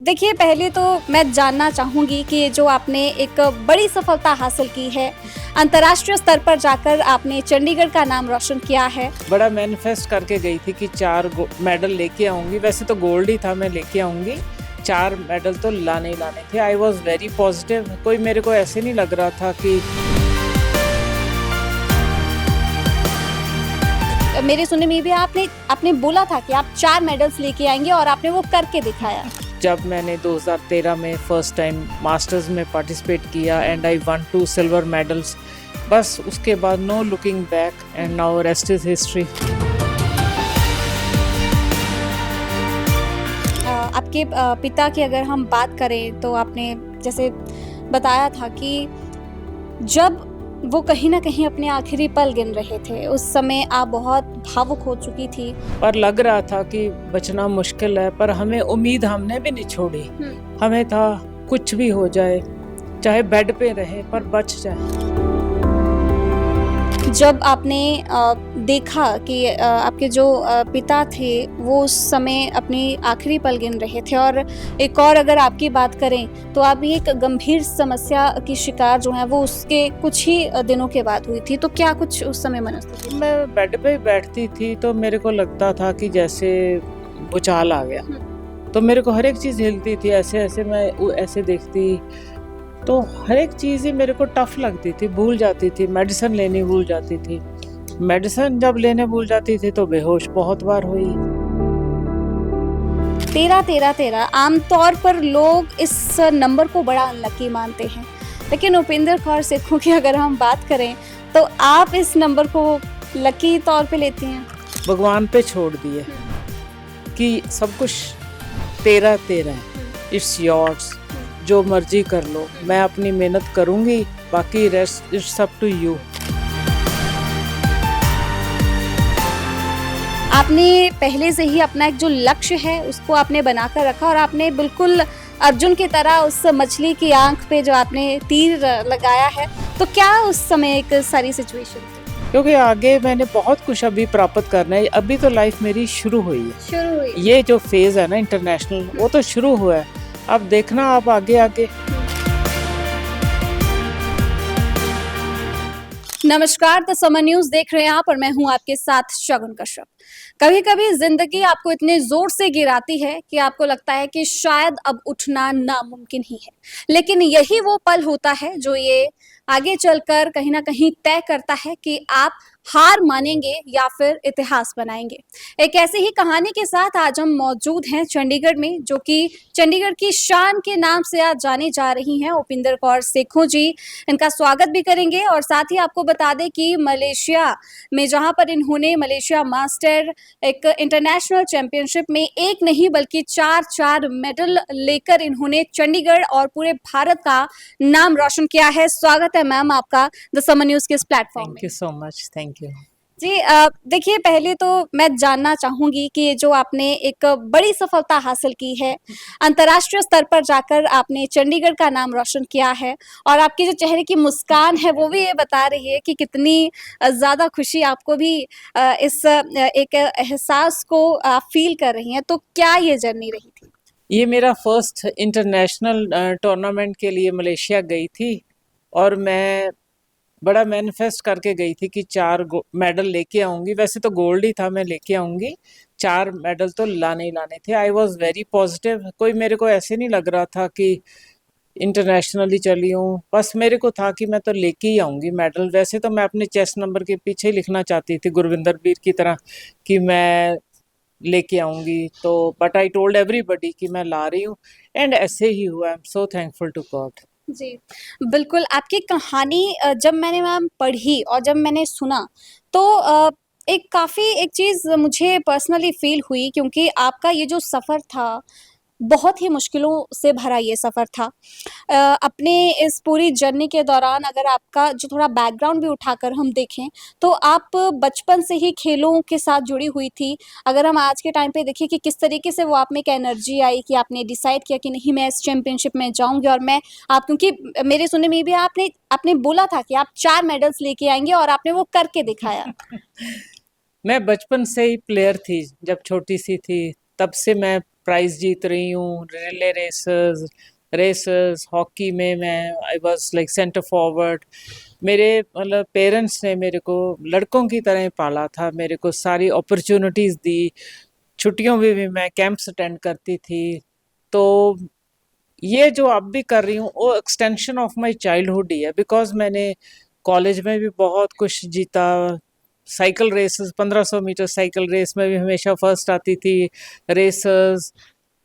देखिए, पहले तो मैं जानना चाहूँगी कि जो आपने एक बड़ी सफलता हासिल की है, अंतर्राष्ट्रीय स्तर पर जाकर आपने चंडीगढ़ का नाम रोशन किया है। बड़ा मैनिफेस्ट करके गई थी कि 4 मेडल लेके आऊँगी। वैसे तो गोल्ड ही था, मैं लेके आऊँगी। 4 मेडल तो लाने ही लाने थे। I was very positive. कोई मेरे को ऐसे नहीं लग रहा था कि मेरे सुनने में भी आपने बोला था कि आप 4 मेडल्स लेके आएँगे और आपने वो करके दिखाया। जब मैंने 2013 में फर्स्ट टाइम मास्टर्स में पार्टिसिपेट किया and I won 2 silver medals, बस उसके बाद no looking back and now rest is history. आपके पिता की अगर हम बात करें तो आपने जैसे बताया था कि जब वो कहीं न कहीं अपने आखिरी पल गिन रहे थे, उस समय आप बहुत भावुक हो चुकी थी। पर लग रहा था कि बचना मुश्किल है, पर हमें उम्मीद हमने भी नहीं छोड़ी। हमें था कुछ भी हो जाए, चाहे बेड पे रहे पर बच जाए। जब आपने देखा कि आपके जो पिता थे वो उस समय अपनी आखिरी पल गिन रहे थे और एक और अगर आपकी बात करें तो आप एक गंभीर समस्या की शिकार जो है वो उसके कुछ ही दिनों के बाद हुई थी, तो क्या कुछ उस समय मनस्थिति? मैं बेड पे बैठती थी तो मेरे को लगता था कि जैसे भूचाल आ गया। तो मेरे को हर एक चीज़ हिलती थी, ऐसे मैं ऐसे देखती, तो हर एक चीज़ ही मेरे को टफ लगती थी, भूल जाती थी। मेडिसिन लेनी भूल जाती थी। मेडिसिन जब लेने भूल जाती थी तो बेहोश बहुत बार हुई। 13-13-13 आमतौर पर लोग इस नंबर को बड़ा अनलकी मानते हैं, लेकिन उपिंदर कौर सेखों की अगर हम बात करें तो आप इस नंबर को लकी तौर पे लेती हैं। भगवान पे छोड़ दिए कि सब कुछ तेरा तेरा है, इट्स योर्स, जो मर्जी कर लो, मैं अपनी मेहनत करूंगी, बाकी rest it's up to you. आपने पहले से ही अपना एक जो लक्ष्य है उसको आपने बनाकर रखा और आपने बिल्कुल अर्जुन की तरह उस मछली की आंख पे जो आपने तीर लगाया है, तो क्या उस समय एक सारी सिचुएशन थी? क्योंकि आगे मैंने बहुत कुछ अभी प्राप्त करना है। अभी तो लाइफ मेरी शुरू हुई है। ये जो फेज है ना इंटरनेशनल, वो तो शुरू हुआ है। अब देखना आप आगे आगे। नमस्कार, द समर न्यूज देख रहे हैं आप और मैं हूं आपके साथ शगुन कश्यप। कभी कभी जिंदगी आपको इतने जोर से गिराती है कि आपको लगता है कि शायद अब उठना नामुमकिन ही है, लेकिन यही वो पल होता है जो ये आगे चलकर कहीं ना कहीं तय करता है कि आप हार मानेंगे या फिर इतिहास बनाएंगे। एक ऐसी ही कहानी के साथ आज हम मौजूद हैं चंडीगढ़ में, जो कि चंडीगढ़ की शान के नाम से आज जानी जा रही हैं उपिंदर कौर सेखों जी। इनका स्वागत भी करेंगे और साथ ही आपको बता दें कि मलेशिया में जहां पर इन्होंने मलेशिया मास्टर एक इंटरनेशनल चैंपियनशिप में एक नहीं बल्कि 4 मेडल लेकर इन्होंने चंडीगढ़ और पूरे भारत का नाम रोशन किया है। स्वागत है मैम आपका द समर न्यूज के इस प्लेटफॉर्म में। Thank you so much, thank you. जी, देखिए, पहले तो मैं जानना चाहूंगी कि जो आपने एक बड़ी सफलता हासिल की है, अंतर्राष्ट्रीय स्तर पर जाकर आपने चंडीगढ़ का नाम रोशन किया है और आपकी जो चेहरे की मुस्कान है वो भी ये बता रही है कि कितनी ज़्यादा खुशी आपको भी इस एक एहसास को आप फील कर रही हैं। तो क्या ये जर्नी रही थी? ये मेरा फर्स्ट इंटरनेशनल टूर्नामेंट के लिए मलेशिया गई थी और मैं बड़ा मैनिफेस्ट करके गई थी कि 4 मेडल लेके आऊँगी। वैसे तो गोल्ड ही था, मैं लेके आऊँगी। 4 मेडल तो लाने ही लाने थे। I was very positive. कोई मेरे को ऐसे नहीं लग रहा था कि इंटरनेशनली चली हूँ। बस मेरे को था कि मैं तो लेके ही आऊँगी मेडल। वैसे तो मैं अपने चेस्ट नंबर के पीछे ही लिखना चाहती थी गुरविंदर वीर की तरह कि मैं लेके आऊँगी, तो बट आई टोल्ड एवरीबॉडी कि मैं ला रही हूँ एंड ऐसे ही हुआ। I am so thankful to God. जी, बिल्कुल। आपकी कहानी जब मैंने मैम पढ़ी और जब मैंने सुना तो एक काफ़ी एक चीज़ मुझे पर्सनली फ़ील हुई, क्योंकि आपका ये जो सफ़र था, बहुत ही मुश्किलों से भरा ये सफ़र था। अपने इस पूरी जर्नी के दौरान अगर आपका जो थोड़ा बैकग्राउंड भी उठाकर हम देखें, तो आप बचपन से ही खेलों के साथ जुड़ी हुई थी। अगर हम आज के टाइम पे देखें कि किस तरीके से वो आप में एक एनर्जी आई कि आपने डिसाइड किया कि नहीं, मैं इस चैंपियनशिप में जाऊँगी और मैं आप क्योंकि मेरे सुनने में भी आपने आपने बोला था कि आप 4 मेडल्स लेके आएँगे और आपने वो करके दिखाया। मैं बचपन से ही प्लेयर थी। जब छोटी सी थी तब से मैं प्राइज जीत रही हूँ, रिले रेसेस रेसेस हॉकी में मैं I was like centre forward. मेरे मतलब पेरेंट्स ने मेरे को लड़कों की तरह पाला था, मेरे को सारी अपॉर्चुनिटीज़ दी। छुट्टियों में भी मैं कैंप्स अटेंड करती थी। तो ये जो अब भी कर रही हूँ वो एक्सटेंशन ऑफ माय चाइल्डहुड ही है, बिकॉज मैंने कॉलेज में भी बहुत कुछ जीता। Cycle races 1500 metre cycle race में भी हमेशा फर्स्ट आती थी रेसर्स।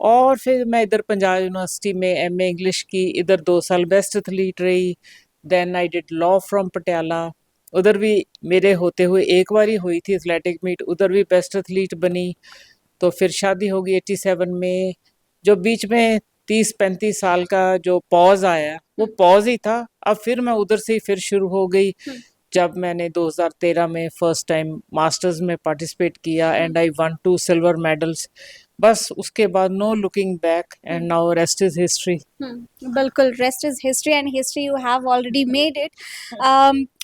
और फिर मैं इधर पंजाब यूनिवर्सिटी में एमए इंग्लिश की, इधर 2 साल बेस्ट एथलीट रही। Then I did law from Patiala, उधर भी मेरे होते हुए एक बार ही हुई थी एथलेटिक मीट, उधर भी बेस्ट एथलीट बनी। तो फिर शादी हो गई 87 में। जो बीच में 30-35 साल का जो पॉज आया वो पॉज ही था। अब फिर मैं उधर से ही फिर शुरू हो गई जब मैंने 2013 में फर्स्ट टाइम मास्टर्स में पार्टिसिपेट किया and I won 2 silver medals. बस उसके बाद no looking back and now rest is history. बिल्कुल, rest is history and history you have already made it.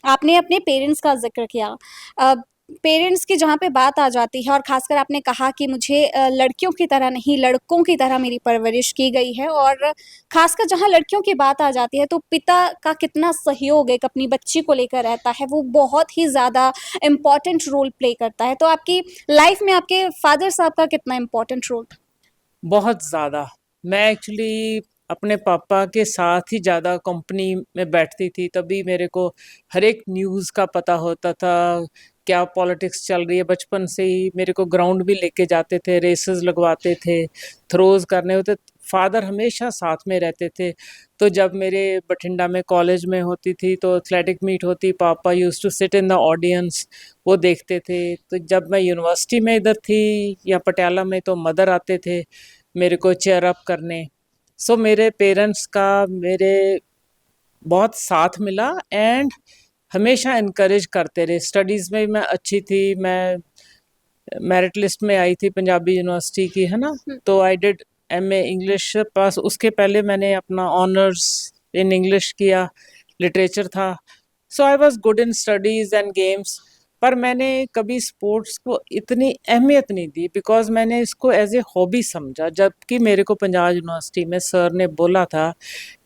आपने अपने पेरेंट्स का जिक्र किया। पेरेंट्स की जहाँ पे बात आ जाती है और खासकर आपने कहा कि मुझे लड़कियों की तरह नहीं लड़कों की तरह मेरी परवरिश की गई है, और खासकर जहाँ लड़कियों की बात आ जाती है तो पिता का कितना सहयोग एक अपनी बच्ची को लेकर रहता है वो बहुत ही ज़्यादा इम्पोर्टेंट रोल प्ले करता है। तो आपकी लाइफ में आपके फादर साहब का कितना इम्पोर्टेंट रोल था? बहुत ज़्यादा। मैं एक्चुअली अपने पापा के साथ ही ज़्यादा कंपनी में बैठती थी, तभी मेरे को हर एक न्यूज़ का पता होता था, क्या पॉलिटिक्स चल रही है। बचपन से ही मेरे को ग्राउंड भी लेके जाते थे, रेसेस लगवाते थे, थ्रोज करने होते। फादर हमेशा साथ में रहते थे। तो जब मेरे बठिंडा में कॉलेज में होती थी तो एथलेटिक मीट होती, पापा used to sit in the audience, वो देखते थे। तो जब मैं यूनिवर्सिटी में इधर थी या पटियाला में तो मदर आते थे मेरे को चेयर अप करने। सो मेरे पेरेंट्स का मेरे बहुत साथ मिला एंड हमेशा इनकरेज करते रहे। स्टडीज़ में भी मैं अच्छी थी, मैं मेरिट लिस्ट में आई थी पंजाबी यूनिवर्सिटी की, है ना। तो I did MA English pass. उसके पहले मैंने अपना ऑनर्स इन इंग्लिश किया, लिटरेचर था। So I was good in studies and games. पर मैंने कभी स्पोर्ट्स को इतनी अहमियत नहीं दी, बिकॉज मैंने इसको एज ए हॉबी समझा। जबकि मेरे को पंजाब यूनिवर्सिटी में सर ने बोला था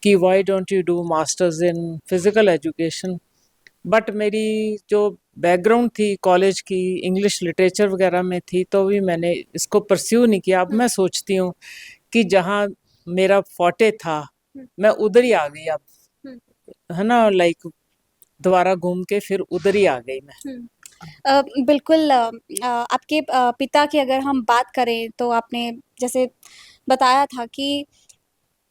कि why don't you do masters in physical education. But मेरी जो बैकग्राउंड थी कॉलेज की इंग्लिश लिटरेचर वगैरह में थी, तो भी मैंने इसको परस्यू नहीं किया। अब मैं सोचती हूँ कि जहाँ मेरा फोटे था मैं उधर ही आ गई अब, है ना, लाइक दोबारा घूम के फिर उधर ही आ गई मैं। बिल्कुल। आपके पिता की अगर हम बात करें तो आपने जैसे बताया था कि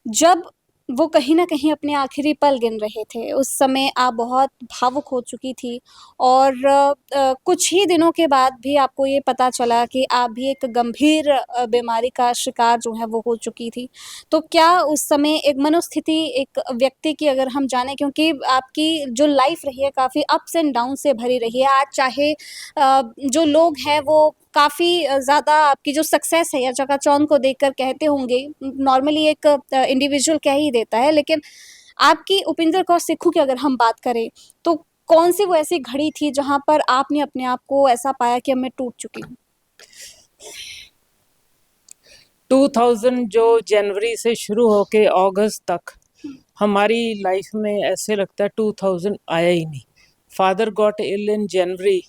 जब वो कहीं न कहीं अपने आखिरी पल गिन रहे थे, उस समय आप बहुत भावुक हो चुकी थी, और कुछ ही दिनों के बाद भी आपको ये पता चला कि आप भी एक गंभीर बीमारी का शिकार जो है वो हो चुकी थी। तो क्या उस समय एक मनोस्थिति एक व्यक्ति की अगर हम जानें, क्योंकि आपकी जो लाइफ़ रही है काफ़ी अप्स एंड डाउन से भरी रही है। आज चाहे जो लोग हैं वो काफ़ी ज़्यादा आपकी जो सक्सेस है या चकाचौंध को देखकर कहते होंगे, नॉर्मली एक इंडिविजुअल कह ही देता है, लेकिन आपकी उपिंदर कौर सिक्खू की अगर हम बात करें, तो कौन-सी वो ऐसी घड़ी थी जहाँ पर आपने अपने आप को ऐसा पाया कि अब मैं टूट चुकी हूँ? 2000 जो जनवरी से शुरू होके अगस्त तक हमारी लाइफ में ऐसे लगता है 2000 आया ही नहीं। फादर गॉट इल इन जनवरी,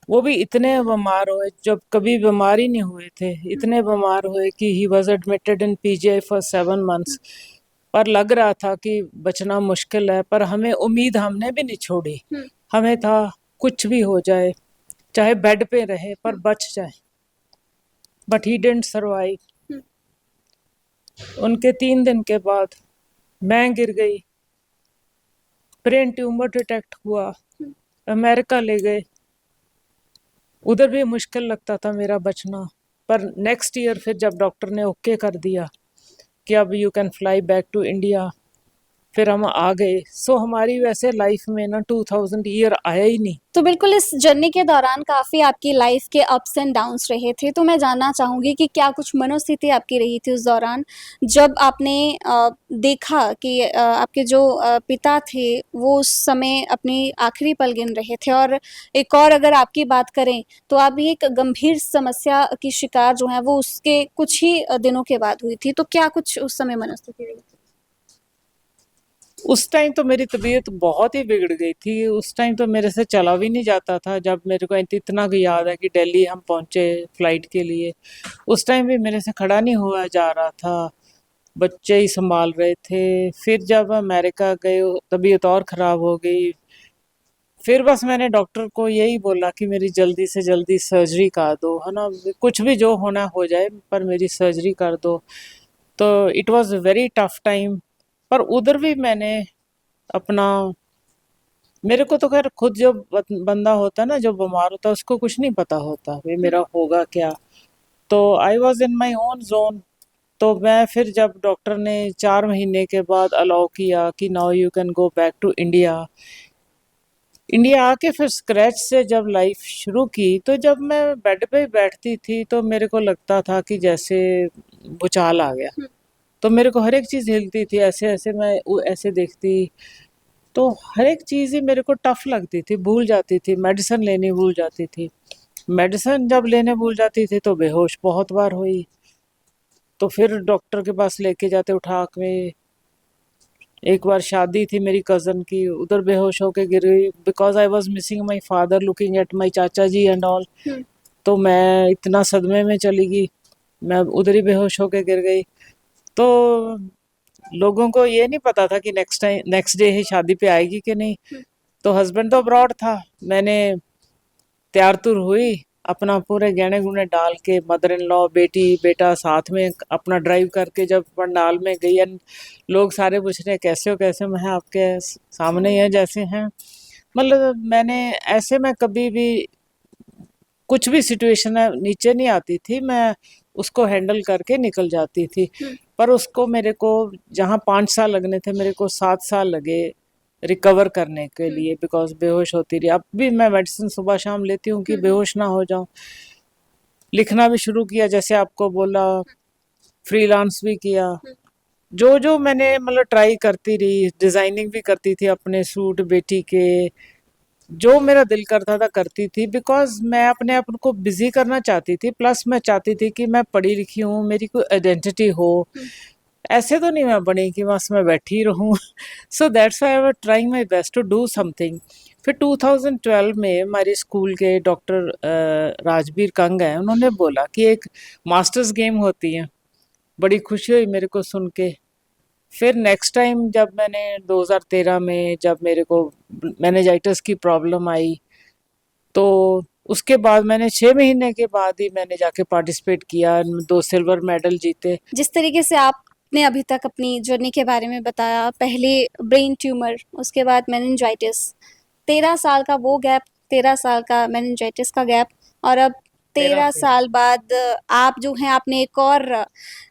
वो भी इतने बीमार हुए जब कभी बीमार ही नहीं हुए थे। इतने बीमार हुए कि he was admitted in PGI for 7 months. पर लग रहा था कि बचना मुश्किल है, पर हमें उम्मीद हमने भी नहीं छोड़ी। हमें था कुछ भी हो जाए, चाहे बेड पे रहे पर बच जाए। But he didn't survive. उनके 3 दिन के बाद मैं गिर गई, ब्रेन ट्यूमर डिटेक्ट हुआ, अमेरिका ले गए। उधर भी मुश्किल लगता था मेरा बचना। पर नेक्स्ट ईयर फिर जब डॉक्टर ने ओके कर दिया कि अब you can fly back to India, फिर हम आ गए। सो हमारी वैसे लाइफ में ना 2000 ईयर आया ही नहीं। तो बिल्कुल इस जर्नी के दौरान काफ़ी आपकी लाइफ के अप्स एंड डाउन्स रहे थे, तो मैं जानना चाहूँगी कि क्या कुछ मनोस्थिति आपकी रही थी उस दौरान, जब आपने देखा कि आपके जो पिता थे, वो उस समय अपनी आखिरी पल गिन रहे थे और एक और अगर आपकी बात करें, तो आप भी एक गंभीर समस्या की शिकार जो हैं, वो उसके कुछ ही दिनों के बाद हुई थी, तो क्या कुछ उस समय मनोस्थिति रही थी? उस टाइम तो मेरी तबीयत बहुत ही बिगड़ गई थी। उस टाइम तो मेरे से चला भी नहीं जाता था। जब मेरे को इतना भी याद है कि दिल्ली हम पहुंचे फ्लाइट के लिए, उस टाइम भी मेरे से खड़ा नहीं हुआ जा रहा था, बच्चे ही संभाल रहे थे। फिर जब अमेरिका गए तबीयत और ख़राब हो गई। फिर बस मैंने डॉक्टर को यही बोला कि मेरी जल्दी से जल्दी सर्जरी कर दो, है ना, कुछ भी जो होना हो जाए पर मेरी सर्जरी कर दो। तो it was very tough time. पर उधर भी मैंने अपना, मेरे को तो खैर खुद जो बंदा होता है ना, जो बीमार होता है, उसको कुछ नहीं पता होता ये मेरा होगा क्या। तो I was in my own zone. तो मैं फिर जब डॉक्टर ने 4 महीने के बाद अलाउ किया कि now you can go back to India, India आके फिर स्क्रैच से जब लाइफ शुरू की, तो जब मैं बेड पे बैठती थी तो मेरे को लगता था कि जैसे भूचाल आ गया। तो मेरे को हर एक चीज़ हिलती थी, ऐसे ऐसे मैं ऐसे देखती। तो हर एक चीज़ ही मेरे को टफ लगती थी, भूल जाती थी, मेडिसिन लेनी भूल जाती थी। मेडिसिन जब लेने भूल जाती थी तो बेहोश बहुत बार हुई। तो फिर डॉक्टर के पास लेके जाते उठा के। एक बार शादी थी मेरी कज़न की, उधर बेहोश होके गिर गई because I was missing my father looking at my चाचा जी एंड ऑल। तो मैं इतना सदमे में चली गई, मैं उधर ही बेहोश होके गिर गई। तो लोगों को ये नहीं पता था कि नेक्स्ट डे ही शादी पे आएगी कि नहीं। तो हस्बैंड तो अब्रॉड था, मैंने तैयार तुर हुई, अपना पूरे गहने गुने डाल के, मदर इन लॉ बेटी बेटा साथ में अपना ड्राइव करके जब पंडाल में गई, एंड लोग सारे पूछ रहे कैसे हो कैसे हो, मैं आपके सामने ही है जैसे हैं। मतलब मैंने ऐसे में कभी भी कुछ भी सिचुएशन है नीचे नहीं आती थी, मैं उसको हैंडल करके निकल जाती थी। पर उसको मेरे को जहाँ 5 साल लगने थे, मेरे को 7 साल लगे रिकवर करने के लिए, बिकॉज बेहोश होती रही। अब भी मैं मेडिसिन सुबह शाम लेती हूँ कि बेहोश ना हो जाऊं। लिखना भी शुरू किया, जैसे आपको बोला, फ्रीलांस भी किया। जो जो मैंने मतलब ट्राई करती रही, डिजाइनिंग भी करती थी अपने सूट बेटी के, जो मेरा दिल करता था करती थी, बिकॉज मैं अपने आप को बिजी करना चाहती थी। प्लस मैं चाहती थी कि मैं पढ़ी लिखी हूँ, मेरी कोई आइडेंटिटी हो। ऐसे तो नहीं मैं बनी कि बस मैं बैठी रहूं। So that's why I was trying my best to do something. फिर 2012 में हमारे स्कूल के डॉक्टर राजबीर कंग हैं, उन्होंने बोला कि एक मास्टर्स गेम होती है। बड़ी खुशी हुई मेरे को सुन के। फिर नेक्स्ट टाइम जब मैंने 2013 में जब मेरे को मेनिंजाइटिस की प्रॉब्लम आई, तो उसके बाद मैंने 6 महीने के बाद ही मैंने जाके पार्टिसिपेट किया, 2 सिल्वर मेडल जीते। जिस तरीके से आपने अभी तक अपनी जर्नी के बारे में बताया, पहले ब्रेन ट्यूमर, उसके बाद मेनिंजाइटिस, 13 साल का वो गैप, 13 साल का मेनिंजाइटिस का गैप, और अब 13 फिर साल बाद आप जो हैं आपने एक और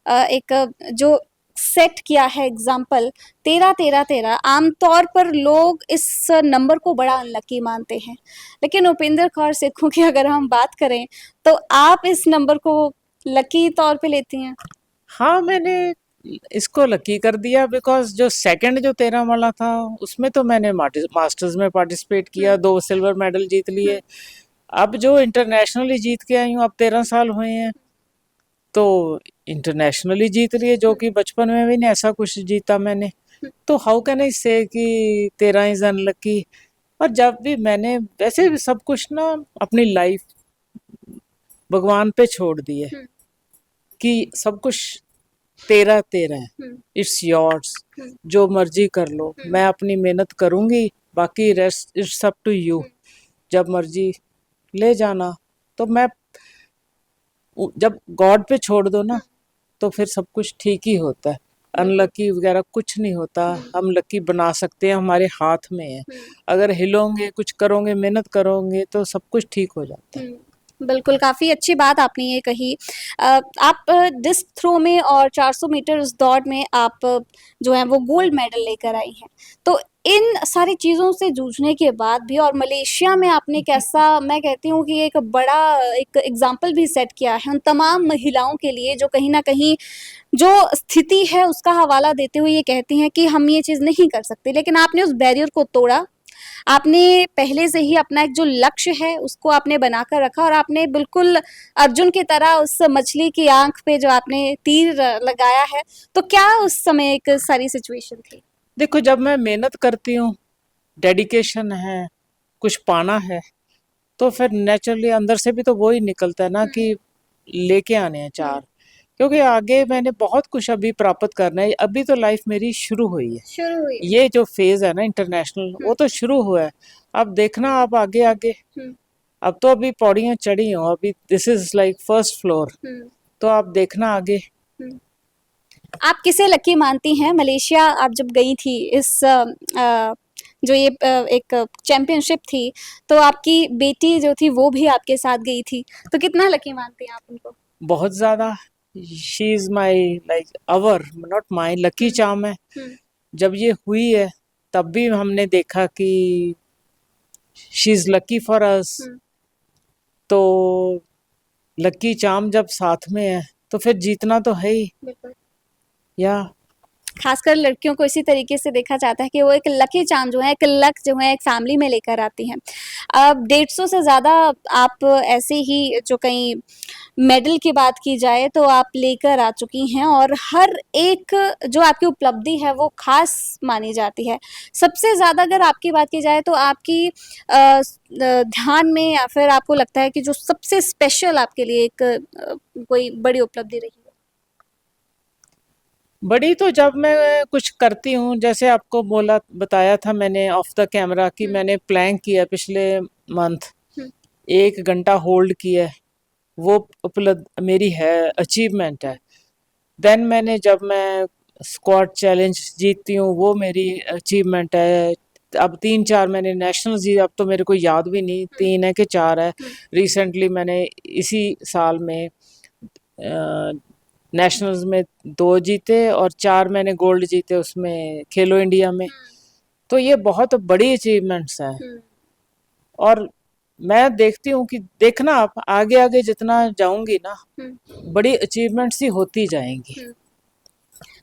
एक जो सेट किया है एग्जाम्पल, 13 13 13। आमतौर पर लोग इस नंबर को बड़ा अनलकी मानते हैं, लेकिन उपेंद्र कौर सिक्खू की अगर हम बात करें, तो आप इस नंबर को लकी तौर पे लेती हैं? हाँ, मैंने इसको लकी कर दिया, बिकॉज जो सेकंड जो 13 वाला था उसमें तो मैंने मास्टर्स में पार्टिसिपेट किया, 2 सिल्वर मेडल जीत लिए। अब जो इंटरनेशनली जीत के आई हूँ, अब 13 साल हुए हैं, तो इंटरनेशनली जीत रही है, जो कि बचपन में भी नहीं ऐसा कुछ जीता मैंने। तो हाउ कैन आई से कि 13 इज अनलकी। और जब भी मैंने वैसे भी सब कुछ ना अपनी लाइफ भगवान पे छोड़ दी है कि सब कुछ तेरा तेरा है, इट्स योर्स, जो मर्जी कर लो, मैं अपनी मेहनत करूंगी, बाकी rest it's up to you, जब मर्जी ले जाना। तो मैं जब गॉड पे छोड़ दो ना, तो फिर सब कुछ ठीक ही होता है। अनलकी वगैरह कुछ नहीं होता, हम लकी बना सकते हैं, हमारे हाथ में है। अगर हिलोगे, कुछ करोगे, मेहनत करोगे, तो सब कुछ ठीक हो जाता है। बिल्कुल, काफ़ी अच्छी बात आपने ये कही। आप डिस्क थ्रो में और 400 मीटर उस दौड़ में आप जो है वो गोल्ड मेडल लेकर आई हैं। तो इन सारी चीज़ों से जूझने के बाद भी और मलेशिया में आपने कैसा, मैं कहती हूँ कि एक बड़ा एक एग्ज़ाम्पल भी सेट किया है उन तमाम महिलाओं के लिए जो कहीं न कहीं जो स्थिति है उसका हवाला देते हुए ये कहती हैं कि हम ये चीज़ नहीं कर सकते। लेकिन आपने उस बैरियर को तोड़ा, आपने पहले से ही अपना एक जो लक्ष्य है उसको आपने बनाकर रखा और आपने बिल्कुल अर्जुन की तरह उस मछली की आँख पे जो आपने तीर लगाया है, तो क्या उस समय एक सारी सिचुएशन थी? देखो, जब मैं मेहनत करती हूँ, डेडिकेशन है, कुछ पाना है, तो फिर नेचुरली अंदर से भी तो वो ही निकलता है ना कि लेके आने हैं हुँ, चार। क्योंकि आगे मैंने बहुत कुछ अभी प्राप्त करना है। अभी तो लाइफ मेरी शुरू हुई है। शुरू हुई है। ये जो फेज है ना इंटरनेशनल, हुँ, वो तो शुरू हुआ है। अब देखना आप आगे आगे। हुँ, अब तो अभी पौड़ियाँ चढ़ी हूँ, अभी this is like first floor. हुँ, तो आप देखना आगे। हुँ। आप किसे लकी मानती हैं? मलेशिया आप जब गई थी इस जो ये एक चैंपियनशिप थी, तो आपकी बेटी जो थी वो भी आपके साथ गई थी, तो कितना लकी मानती हैं आप उनको? बहुत ज्यादा। She is my like our, not my lucky hmm, charm है। हुँ, जब ये हुई है तब भी हमने देखा कि she is lucky for us. हुँ, तो लकी चार्म जब साथ में है तो फिर जीतना तो है ही। बिल्कुल। या खासकर लड़कियों को इसी तरीके से देखा जाता है कि वो एक लकी चार्म जो है, एक लक जो है एक फैमिली में लेकर आती हैं। अब 150 से ज़्यादा आप ऐसे ही जो कहीं मेडल की बात की जाए तो आप लेकर आ चुकी हैं और हर एक जो आपकी उपलब्धि है वो ख़ास मानी जाती है। सबसे ज़्यादा अगर आपकी बात की जाए तो आपकी ध्यान में या फिर आपको लगता है कि जो सबसे स्पेशल आपके लिए एक कोई बड़ी उपलब्धि रही हो? बड़ी तो जब मैं कुछ करती हूँ, जैसे आपको बोला बताया था मैंने ऑफ द कैमरा कि हुँ, मैंने प्लैंक किया पिछले मंथ। हुँ, 1 घंटा होल्ड किया है, वो उपलब्ध मेरी है, अचीवमेंट है। देन मैंने जब मैं स्क्वाड चैलेंज जीतती हूँ, वो मेरी अचीवमेंट है। अब 3-4 मैंने नेशनल जीते, अब तो मेरे को याद भी नहीं हुँ, 3 है कि 4 है। हुँ, रिसेंटली मैंने इसी साल में नेशनल्स में 2 जीते और 4 मैंने गोल्ड जीते उसमें खेलो इंडिया में। तो ये बहुत बड़ी अचीवमेंट्स हैं। हुँ, और मैं देखती हूँ कि देखना आप आगे आगे जितना जाऊंगी ना, हुँ, बड़ी अचीवमेंट्स ही होती जाएंगी। हुँ।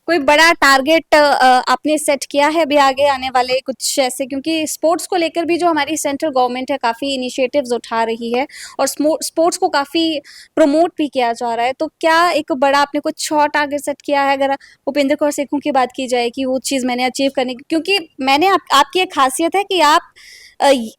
कोई बड़ा टारगेट आपने सेट किया है अभी आगे आने वाले कुछ ऐसे, क्योंकि स्पोर्ट्स को लेकर भी जो हमारी सेंट्रल गवर्नमेंट है काफ़ी इनिशिएटिव्स उठा रही है और स्पोर्ट्स को काफ़ी प्रमोट भी किया जा रहा है, तो क्या एक बड़ा आपने कुछ और टारगेट सेट किया है? अगर भूपेंद्र कौर सेखों की बात की जाए कि वो चीज़ मैंने अचीव करने की, क्योंकि मैंने आपकी एक खासियत है कि आप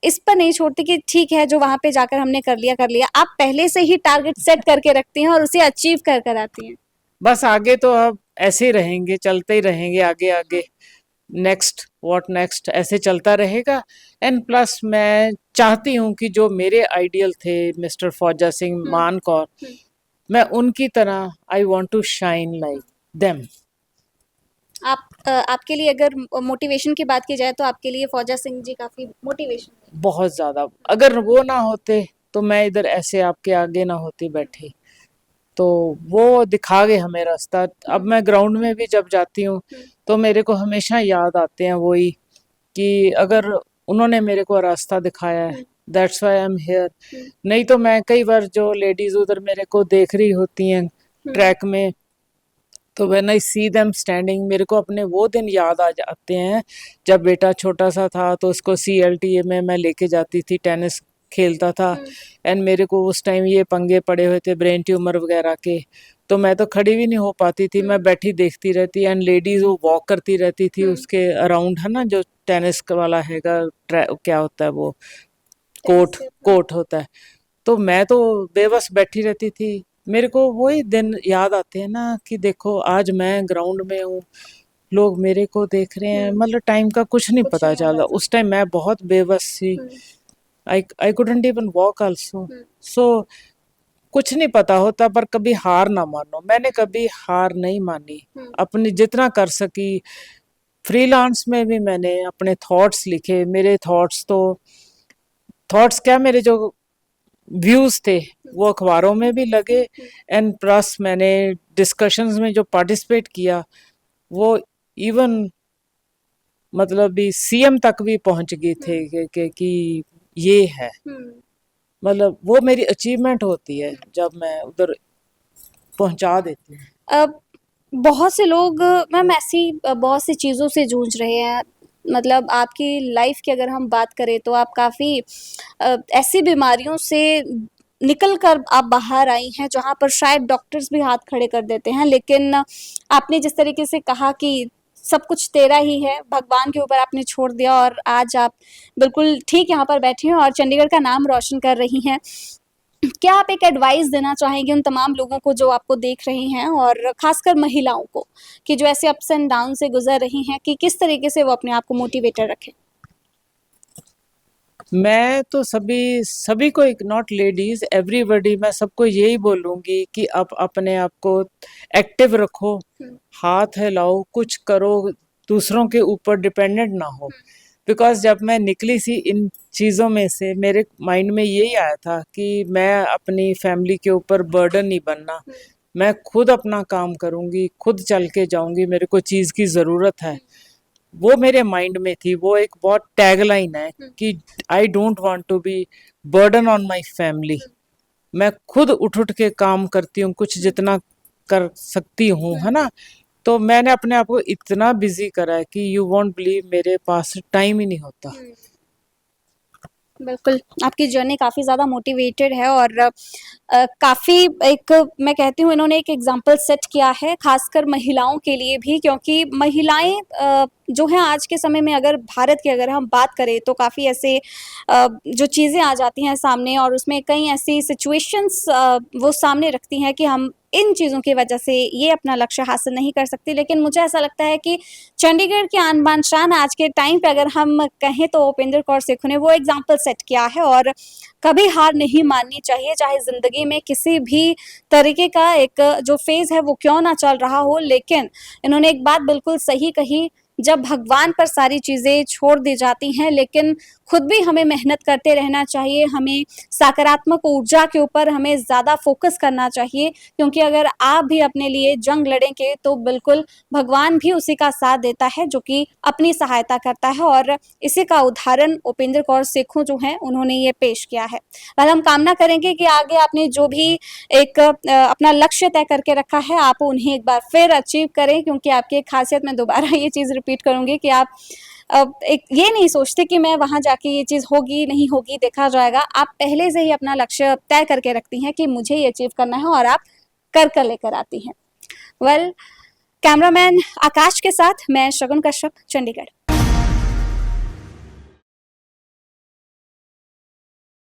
इस पर नहीं छोड़ते कि ठीक है जो वहाँ पे जाकर हमने कर लिया, आप पहले से ही टारगेट सेट करके रखती हैं और उसे अचीव कर कर आती हैं। बस आगे तो अब ऐसे ही रहेंगे, चलते ही रहेंगे आगे आगे। नेक्स्ट व्हाट नेक्स्ट ऐसे चलता रहेगा। एंड प्लस मैं चाहती हूँ कि जो मेरे आइडियल थे, मिस्टर फौजा सिंह, हुँ, मान कौर, हुँ, मैं उनकी तरह I want to shine like them. आपके लिए अगर मोटिवेशन की बात की जाए तो आपके लिए फौजा सिंह जी काफ़ी मोटिवेशन है। बहुत ज्यादा। अगर वो ना होते तो मैं इधर ऐसे आपके आगे ना होती बैठी। तो वो दिखा गए हमें रास्ता। हुँ, अब मैं ग्राउंड में भी जब जाती हूँ हुँ, तो मेरे को हमेशा याद आते हैं वही कि अगर उन्होंने मेरे को रास्ता दिखाया है, हुँ, that's why I am here. हुँ, नहीं तो मैं कई बार जो लेडीज उधर मेरे को देख रही होती हैं हुँ, ट्रैक में, तो when I see them standing, मेरे को अपने वो दिन याद आ जाते हैं जब बेटा छोटा सा था तो उसको CLTA में मैं लेके जाती थी, टेनिस खेलता था। हुँ, एंड मेरे को उस टाइम ये पंगे पड़े हुए थे ब्रेन ट्यूमर वगैरह के, तो मैं तो खड़ी भी नहीं हो पाती थी, हुँ, मैं बैठी देखती रहती। एंड लेडीज वो वॉक करती रहती थी हुँ, उसके अराउंड, है ना, जो टेनिस वाला हैगा, क्या होता है वो, कोर्ट, टेनिस से कोर्ट होता है। तो मैं तो बेबस बैठी रहती थी। मेरे को वही दिन याद आते हैं ना कि देखो आज मैं ग्राउंड में हूँ, लोग मेरे को देख रहे हैं, हुँ, मतलब टाइम का कुछ नहीं कुछ पता नहीं चला। अंदाज़ा। उस टाइम मैं बहुत बेबस थी। हुँ, I couldn't even walk also. हुँ, सो कुछ नहीं पता होता, पर कभी हार ना मानो। मैंने कभी हार नहीं मानी, हुँ, अपनी जितना कर सकी। फ्रीलांस में भी मैंने अपने थॉट्स लिखे। मेरे थॉट्स तो, थॉट्स क्या, मेरे जो व्यूज थे वो अखबारों में भी लगे, एंड प्लस मैंने डिस्कशंस में जो पार्टिसिपेट किया वो इवन मतलब भी सीएम तक भी पहुंच गए थे कि ये है, मतलब वो मेरी अचीवमेंट होती है जब मैं उधर पहुंचा देती हूँ। अब बहुत से लोग मैम ऐसी बहुत सी चीज़ों से जूझ रहे हैं। मतलब आपकी लाइफ की अगर हम बात करें तो आप काफ़ी ऐसी बीमारियों से निकल कर आप बाहर आई हैं जहाँ पर शायद डॉक्टर्स भी हाथ खड़े कर देते हैं, लेकिन आपने जिस तरीके से कहा कि सब कुछ तेरा ही है, भगवान के ऊपर आपने छोड़ दिया और आज आप बिल्कुल ठीक यहाँ पर बैठी हैं और चंडीगढ़ का नाम रोशन कर रही हैं। क्या आप एक एडवाइस देना चाहेंगे उन तमाम लोगों को जो आपको देख रही हैं और खासकर महिलाओं को, कि जो ऐसे अप्स एंड डाउन से गुजर रही हैं, कि किस तरीके से वो अपने आप को मोटिवेटेड रखें? मैं तो सभी सभी को, नॉट लेडीज, एवरीबॉडी, मैं सबको यही बोलूंगी कि आप अपने आप को एक्टिव रखो, हाथ हिलाओ, कुछ करो, दूसरों के ऊपर डिपेंडेंट ना हो। बिकॉज जब मैं निकली सी इन चीज़ों में से मेरे माइंड में यही आया था कि मैं अपनी फैमिली के ऊपर बर्डन नहीं बनना, मैं खुद अपना काम करूंगी, खुद चल के जाऊंगी, मेरे को चीज़ की ज़रूरत है, वो मेरे माइंड में थी। वो एक बहुत टैगलाइन है कि I don't want to be burden on my family. मैं खुद उठ उठ के काम करती हूँ, कुछ जितना कर सकती हूँ, है ना। तो मैंने अपने आप को इतना बिजी करा है कि यू वोंट बिलीव, मेरे पास टाइम ही नहीं होता। बिल्कुल, आपकी जर्नी काफ़ी ज़्यादा मोटिवेटेड है और काफ़ी एक मैं कहती हूँ इन्होंने एक एग्ज़ाम्पल सेट किया है, ख़ासकर महिलाओं के लिए भी, क्योंकि महिलाएँ जो हैं आज के समय में अगर भारत की अगर हम बात करें तो काफ़ी ऐसे जो चीज़ें आ जाती हैं सामने और उसमें कई ऐसी सिचुएशंस वो सामने रखती हैं कि हम इन चीज़ों की वजह से ये अपना लक्ष्य हासिल नहीं कर सकते। लेकिन मुझे ऐसा लगता है कि चंडीगढ़ की आन बान शान आज के टाइम पे अगर हम कहें तो उपेंद्र कौर सिक्खू ने वो एग्ज़ाम्पल सेट किया है और कभी हार नहीं माननी चाहिए, चाहे ज़िंदगी में किसी भी तरीके का एक जो फ़ेज़ है वो क्यों ना चल रहा हो। लेकिन इन्होंने एक बात बिल्कुल सही कही, जब भगवान पर सारी चीज़ें छोड़ दी जाती हैं, लेकिन खुद भी हमें मेहनत करते रहना चाहिए, हमें सकारात्मक ऊर्जा के ऊपर हमें ज़्यादा फ़ोकस करना चाहिए, क्योंकि अगर आप भी अपने लिए जंग लड़ेंगे तो बिल्कुल भगवान भी उसी का साथ देता है जो कि अपनी सहायता करता है और इसी का उदाहरण उपेंद्र कौर सिक्खू जो हैं उन्होंने ये पेश किया है। और हम कामना करेंगे कि आगे आपने जो भी एक अपना लक्ष्य तय करके रखा है आप उन्हें एक बार फिर अचीव करें, क्योंकि आपकी एक खासियत, मैं दोबारा ये चीज़ रिपीट करूँगी कि आप एक ये नहीं सोचते कि मैं वहाँ जाके ये चीज़ होगी, नहीं होगी, देखा जाएगा। आप पहले से ही अपना लक्ष्य तय करके रखती हैं कि मुझे ये अचीव करना है और आप कर लेकर आती हैं। वेल, कैमरामैन आकाश के साथ मैं शगुन कश्यप, चंडीगढ़।